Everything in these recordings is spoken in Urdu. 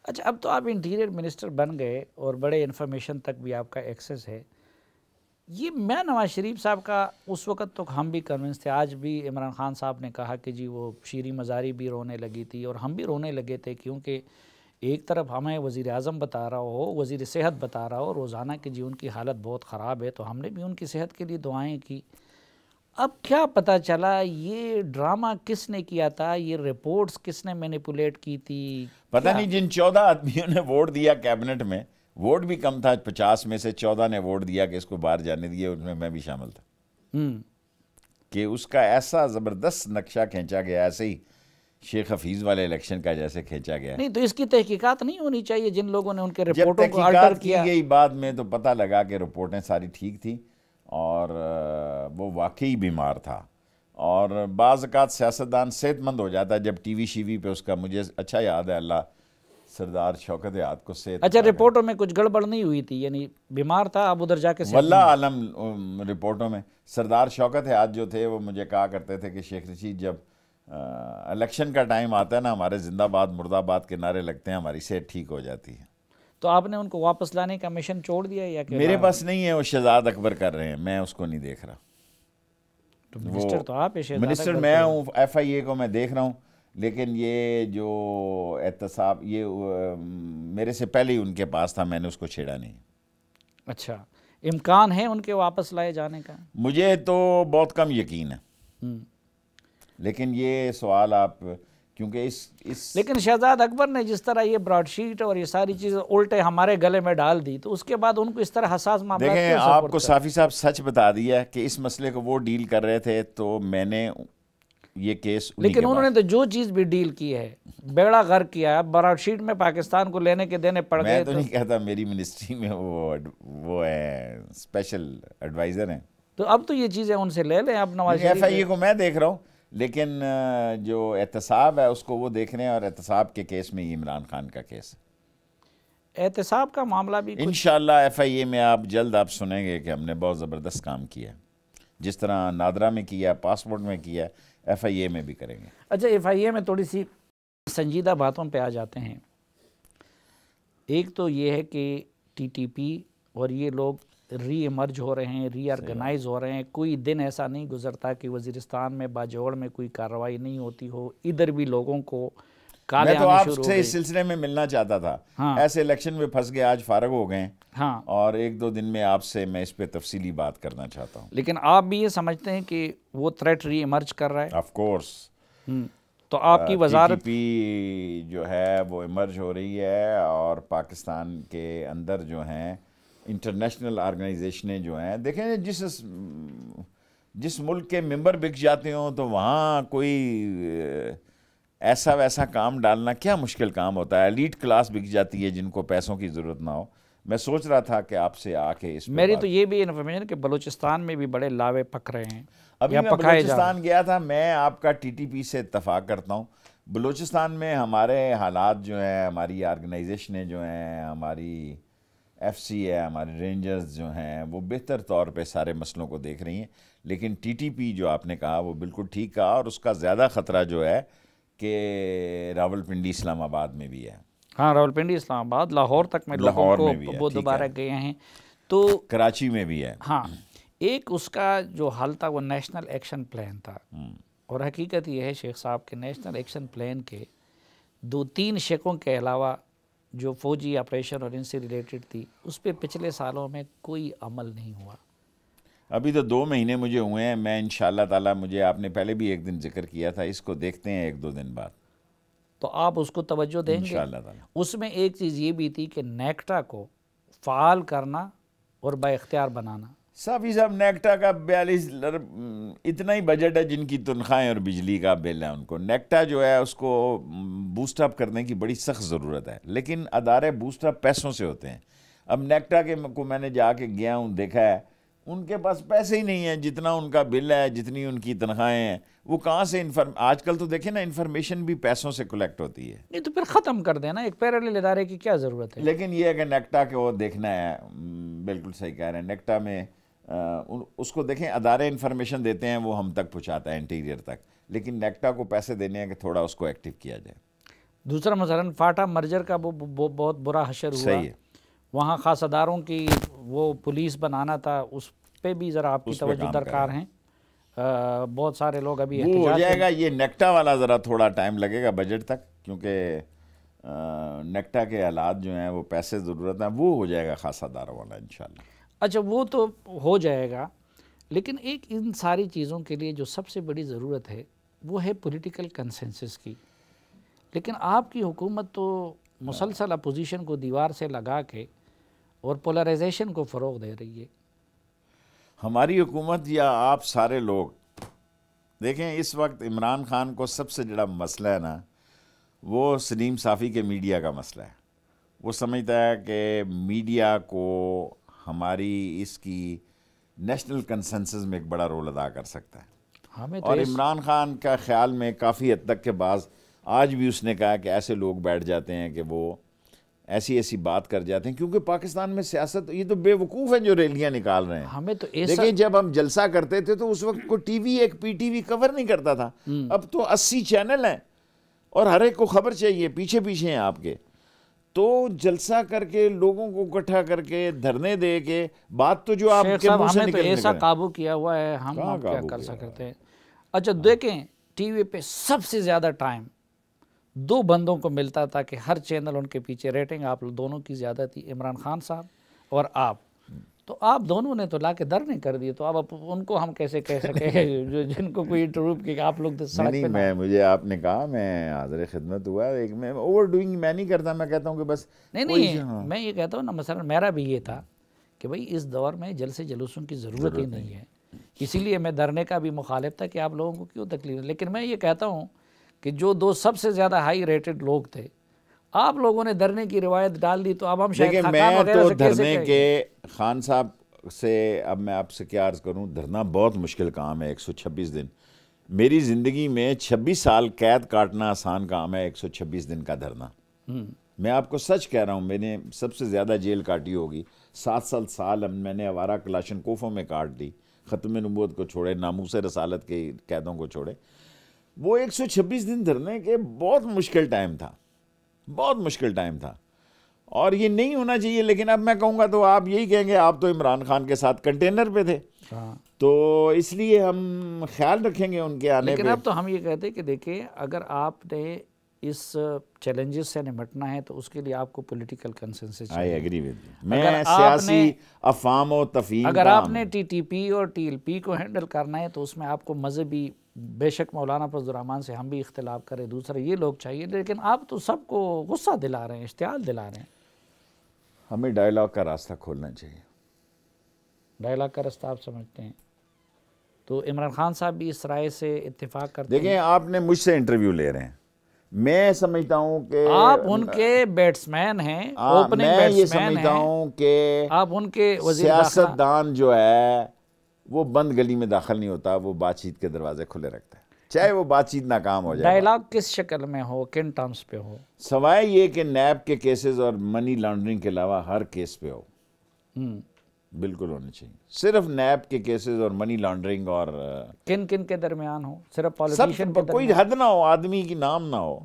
اچھا، اب تو آپ انٹیریئر منسٹر بن گئے اور بڑے انفارمیشن تک بھی آپ کا ایکسیس ہے. یہ میں نواز شریف صاحب کا اس وقت تو ہم بھی کنونس تھے، آج بھی عمران خان صاحب نے کہا کہ جی وہ شیریں مزاری بھی رونے لگی تھی اور ہم بھی رونے لگے تھے، کیونکہ ایک طرف ہمیں وزیر اعظم بتا رہا ہو، وزیر صحت بتا رہا ہو روزانہ کہ جی ان کی حالت بہت خراب ہے، تو ہم نے بھی ان کی صحت کے لیے دعائیں کی. اب کیا پتہ چلا یہ ڈرامہ کس نے کیا تھا، یہ رپورٹس کس نے مینیپولیٹ کی تھی؟ پتہ نہیں جن 14 آدمیوں نے ووٹ دیا کیبنٹ میں، ووٹ بھی کم تھا، 50 میں سے 14 نے ووٹ دیا کہ اس کو باہر جانے دیے، اس میں بھی شامل تھا. کہ اس کا ایسا زبردست نقشہ کھینچا گیا، ایسے ہی شیخ حفیظ والے الیکشن کا جیسے کھینچا گیا. نہیں تو اس کی تحقیقات نہیں ہونی چاہیے جن لوگوں نے ان کے جب رپورٹوں کو آلٹر تحقیقات کی کیا؟ گئی بعد میں تو پتہ لگا کہ رپورٹیں ساری ٹھیک تھیں اور وہ واقعی بیمار تھا. اور بعض اوقات سیاستدان صحت مند ہو جاتا ہے جب ٹی وی شیوی پہ اس کا، مجھے اچھا یاد ہے، اللہ سردار شوکت یاد کو صحت. اچھا، رپورٹوں میں کچھ گڑبڑ نہیں ہوئی تھی، یعنی بیمار تھا اب ادھر جا کے واللہ عالم رپورٹوں میں سردار شوکت یاد جو تھے وہ مجھے کہا کرتے تھے کہ شیخ رشید جب الیکشن کا ٹائم آتا ہے نا، ہمارے زندہ آباد مرد آباد کے نعرے لگتے ہیں، ہماری صحت ٹھیک ہو جاتی ہے. تو آپ نے ان کو واپس لانے کا مشن چھوڑ دیا یا کہ میرے پاس نہیں ہے، وہ شہزاد اکبر کر رہے ہیں، میں اس کو نہیں دیکھ رہا. منسٹر تو آپ منسٹر میں ہوں، ایف آئی اے کو میں دیکھ رہا ہوں، لیکن یہ جو احتساب یہ میرے سے پہلے ہی ان کے پاس تھا، میں نے اس کو چھیڑا نہیں. اچھا، امکان ہے ان کے واپس لائے جانے کا؟ مجھے تو بہت کم یقین ہے، لیکن یہ سوال آپ کیونکہ لیکن شہزاد اکبر نے جس طرح یہ براڈ شیٹ اور یہ ساری چیزیں الٹے ہمارے گلے میں ڈال دی، تو اس کے بعد ان کو اس طرح حساس معاملات دیکھیں، آپ کو صافی صاحب سچ بتا دیا کہ اس مسئلے کو وہ ڈیل کر رہے تھے، تو میں نے یہ کیس لیکن انہوں نے تو جو چیز بھی ڈیل کی ہے بیڑا غرق کیا ہے. براڈ شیٹ میں پاکستان کو لینے کے دینے پڑ گئے. میں تو نہیں کہتا، میری منسٹری میں وہ ہے اسپیشل ایڈوائزر ہیں، تو اب تو یہ چیزیں ان سے لے لیں. اب نواز ایف آئی اے کو میں دیکھ رہا ہوں، لیکن جو احتساب ہے اس کو وہ دیکھ رہے ہیں، اور احتساب کے کیس میں یہ عمران خان کا کیس ہے. احتساب کا معاملہ بھی انشاءاللہ ایف آئی اے میں آپ جلد آپ سنیں گے کہ ہم نے بہت زبردست کام کیا ہے، جس طرح نادرا میں کیا، پاسپورٹ میں کیا، ایف آئی اے میں بھی کریں گے. اچھا، ایف آئی اے میں تھوڑی سی سنجیدہ باتوں پہ آ جاتے ہیں. ایک تو یہ ہے کہ ٹی ٹی پی اور یہ لوگ ری ایمرج ہو رہے ہیں، ری آرگنائز ہو رہے ہیں. کوئی دن ایسا نہیں گزرتا کہ وزیرستان میں باجوڑ میں کوئی کارروائی نہیں ہوتی ہو. ادھر بھی لوگوں کو کالے میں تو آنے آپ شروع ہو سے گئے. اس سلسلے میں ملنا چاہتا تھا، ایسے الیکشن میں پھنس گئے، آج فارغ ہو گئے، اور 1-2 دن میں آپ سے میں اس پہ تفصیلی بات کرنا چاہتا ہوں. لیکن آپ بھی یہ سمجھتے ہیں کہ وہ تھریٹ ری ایمرج کر رہا ہے؟ Of course. تو آپ کی وزارت ٹی ٹی پی جو ہے وہ ایمرج ہو رہی ہے، اور پاکستان کے اندر جو ہیں انٹرنیشنل آرگنائزیشنیں جو ہیں، دیکھیں جس ملک کے ممبر بک جاتے ہوں تو وہاں کوئی ایسا ویسا کام ڈالنا کیا مشکل کام ہوتا ہے. ایلیٹ کلاس بک جاتی ہے جن کو پیسوں کی ضرورت نہ ہو. میں سوچ رہا تھا کہ آپ سے آ کے اس میری تو یہ بھی انفارمیشن کہ بلوچستان میں بھی بڑے لاوے پک رہے ہیں. ابھی میں بلوچستان گیا تھا، میں آپ کا ٹی ٹی پی سے اتفاق کرتا ہوں. بلوچستان میں ہمارے حالات جو ہیں، ہماری آرگنائزیشنیں جو ہیں، ہماری ایف سی ہے، ہمارے رینجرز جو ہیں، وہ بہتر طور پہ سارے مسئلوں کو دیکھ رہی ہیں. لیکن ٹی ٹی پی جو آپ نے کہا وہ بالکل ٹھیک کہا، اور اس کا زیادہ خطرہ جو ہے کہ راولپنڈی اسلام آباد میں بھی ہے. ہاں، راولپنڈی اسلام آباد، لاہور تک میں لوگوں کو وہ دوبارہ گئے ہیں. تو کراچی میں بھی ہے. ہاں، ایک اس کا جو حل تھا وہ نیشنل ایکشن پلان تھا، اور حقیقت یہ ہے شیخ صاحب کے نیشنل ایکشن پلان کے 2-3 شقوں کے علاوہ جو فوجی آپریشن اور ان سے ریلیٹڈ تھی، اس پہ پچھلے سالوں میں کوئی عمل نہیں ہوا. ابھی تو 2 مہینے مجھے ہوئے ہیں. میں انشاءاللہ تعالیٰ، مجھے آپ نے پہلے بھی ایک دن ذکر کیا تھا، اس کو دیکھتے ہیں 1-2 دن بعد، تو آپ اس کو توجہ دیں گے انشاءاللہ تعالیٰ. اس میں ایک چیز یہ بھی تھی کہ نیکٹا کو فعال کرنا اور با اختیار بنانا. صافی صاحب، نیکٹا کا 42 اتنا ہی بجٹ ہے جن کی تنخواہیں اور بجلی کا بل ہے ان کو. نیکٹا جو ہے اس کو بوسٹ اپ کرنے کی بڑی سخت ضرورت ہے، لیکن ادارے بوسٹ اپ پیسوں سے ہوتے ہیں. اب نیکٹا کے کو میں نے جا کے گیا ہوں، دیکھا ہے، ان کے پاس پیسے ہی نہیں ہیں. جتنا ان کا بل ہے، جتنی ان کی تنخواہیں ہیں، وہ کہاں سے آج کل تو دیکھیں نا، انفارمیشن بھی پیسوں سے کلیکٹ ہوتی ہے. نہیں تو پھر ختم کر دینا، ایک پیرالل ادارے کی کیا ضرورت ہے. لیکن یہ ہے کہ نیکٹا کے وہ دیکھنا ہے. بالکل صحیح کہہ رہے ہیں. نیکٹا میں اس کو دیکھیں، ادارے انفارمیشن دیتے ہیں، وہ ہم تک پہنچاتا ہے انٹیریئر تک، لیکن نیکٹا کو پیسے دینے ہیں کہ تھوڑا اس کو ایکٹیو کیا جائے. دوسرا مثلاً فاٹا مرجر کا وہ بہت برا حشر ہوا، صحیح ہے، وہاں خاص اداروں کی وہ پولیس بنانا تھا، اس پہ بھی ذرا آپ کی اس پہ توجہ کام درکار کریں۔ ہیں۔ بہت سارے لوگ ابھی وہ ہو احتجاج جائے گا، یہ نیکٹا والا ذرا تھوڑا ٹائم لگے گا بجٹ تک، کیونکہ نیکٹا کے حالات جو ہیں وہ پیسے ضرورت ہیں، وہ ہو جائے گا خاصا داروں والا انشاءاللہ۔ اچھا وہ تو ہو جائے گا، لیکن ایک ان ساری چیزوں کے لیے جو سب سے بڑی ضرورت ہے وہ ہے پولیٹیکل کنسنسس کی، لیکن آپ کی حکومت تو مسلسل اپوزیشن کو دیوار سے لگا کے اور پولرائزیشن کو فروغ دے رہی ہے۔ ہماری حکومت یا آپ سارے لوگ دیکھیں، اس وقت عمران خان کو سب سے بڑا مسئلہ ہے نا، وہ سلیم صافی کے میڈیا کا مسئلہ ہے۔ وہ سمجھتا ہے کہ میڈیا کو ہماری اس کی نیشنل کنسنسس میں ایک بڑا رول ادا کر سکتا ہے، ہمیں تو اور عمران خان کا خیال میں کافی حد تک کے بعض آج بھی اس نے کہا کہ ایسے لوگ بیٹھ جاتے ہیں کہ وہ ایسی ایسی بات کر جاتے ہیں، کیونکہ پاکستان میں سیاست، یہ تو بے وقوف ہیں جو ریلیاں نکال رہے ہیں۔ ہمیں تو ایسا دیکھیں جب ہم جلسہ کرتے تھے تو اس وقت کو ٹی وی ایک پی ٹی وی کور نہیں کرتا تھا، اب تو 80 چینل ہیں اور ہر ایک کو خبر چاہیے، پیچھے پیچھے ہیں آپ کے۔ تو جلسہ کر کے لوگوں کو اکٹھا کر کے دھرنے دے کے بات تو جو آپ شیخ کے صاحب منہ سے ہمیں تو نکلنے ایسا کریں۔ قابو کیا ہوا ہے، ہم کہاں اب کیا قابو کر کیا سکتے ہیں۔ اچھا دیکھیں ٹی وی پہ سب سے زیادہ ٹائم 2 بندوں کو ملتا تھا کہ ہر چینل ان کے پیچھے، ریٹنگ آپ دونوں کی زیادہ تھی، عمران خان صاحب اور آپ، تو آپ دونوں نے تو لا کے دھرنے کر دیے، تو اب ان کو ہم کیسے کہہ سکے جن کو کوئی انٹرویو کہ آپ لوگ تو سڑک پہ نہیں، مجھے آپ نے کہا، میں حاضر خدمت ہوا، ایک میں اوور ڈوئنگ میں نہیں کرتا، میں کہتا ہوں کہ بس نہیں میں یہ کہتا ہوں نا، مثلا میرا بھی یہ تھا کہ بھئی اس دور میں جلسے جلوسوں کی ضرورت ہی نہیں ہے، اسی لیے میں دھرنے کا بھی مخالف تھا کہ آپ لوگوں کو کیوں تکلیف، لیکن میں یہ کہتا ہوں کہ جو 2 سب سے زیادہ ہائی ریٹڈ لوگ تھے، آپ لوگوں نے دھرنے کی روایت ڈال دی، تو اب ہم شاید دیکھیں، خاقان میں وغیرہ تو سے کیسے دھرنے کہیں کے خان صاحب سے، اب میں آپ سے کیا عرض کروں، دھرنا بہت مشکل کام ہے، 126 دن۔ میری زندگی میں 26 سال قید کاٹنا آسان کام ہے، 126 دن کا دھرنا۔ میں آپ کو سچ کہہ رہا ہوں، میں نے سب سے زیادہ جیل کاٹی ہوگی، 7 سال میں نے آوارہ کلاشن کوفوں میں کاٹ دی، ختم نبوت کو چھوڑے، ناموس رسالت کے قیدوں کو چھوڑے۔ وہ 126 دن دھرنے کے بہت مشکل ٹائم تھا، بہت مشکل ٹائم تھا، اور یہ نہیں ہونا چاہیے۔ لیکن اب میں کہوں گا تو آپ یہی کہیں گے آپ تو عمران خان کے ساتھ کنٹینر پہ تھے، تو اس لیے ہم خیال رکھیں گے ان کے آنے پہ۔ لیکن اب تو ہم یہ کہتے ہیں کہ دیکھیں، اگر آپ نے اس چیلنجز سے نمٹنا ہے تو اس کے لیے آپ کو پولیٹیکل کنسنسس آئی چاہیے۔ ایگری ود یو، میں سیاسی افہام و تفہیم اگر کا آپ نے ٹی ٹی پی اور ٹی ایل پی کو ہینڈل کرنا ہے تو اس میں آپ کو مذہبی، بے شک مولانا فضل الرحمان سے ہم بھی اختلاف کریں، دوسرے یہ لوگ چاہیے، لیکن آپ تو سب کو غصہ دلا رہے ہیں، اشتعال دلا رہے ہیں۔ ہمیں ڈائیلاگ کا راستہ کھولنا چاہیے۔ ڈائیلاگ کا راستہ آپ سمجھتے ہیں، تو عمران خان صاحب بھی اس رائے سے اتفاق کرتے ہیں؟ دیکھیں، آپ نے مجھ سے انٹرویو لے رہے ہیں، میں سمجھتا ہوں کہ آپ ان کے بیٹسمین ہیں، اوپننگ میں یہ بیٹسمین سمجھتا ہیں، ہوں کہ آپ ان کے وزیر داخلہ، سیاست دان جو ہے وہ بند گلی میں داخل نہیں ہوتا، وہ بات چیت کے دروازے کھلے رکھتا ہے، چاہے وہ بات چیت ناکام ہو جائے۔ ڈائیلاگ کس شکل میں ہو، کن ٹرمز پہ ہو؟ سوائے یہ کہ نیب کے کیسز اور منی لانڈرنگ کے علاوہ ہر کیس پہ ہو، بالکل ہونے چاہیے، صرف نیب کے کیسز اور منی لانڈرنگ، اور کن کن کے درمیان ہو، صرف سب پالیٹیشین کے کوئی درمیان؟ حد نہ ہو، آدمی کی نام نہ ہو،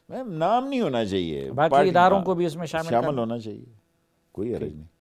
نام نہیں ہونا چاہیے، باقی اداروں کو بھی اس میں شامل ہونا چاہیے، کوئی حرج نہیں۔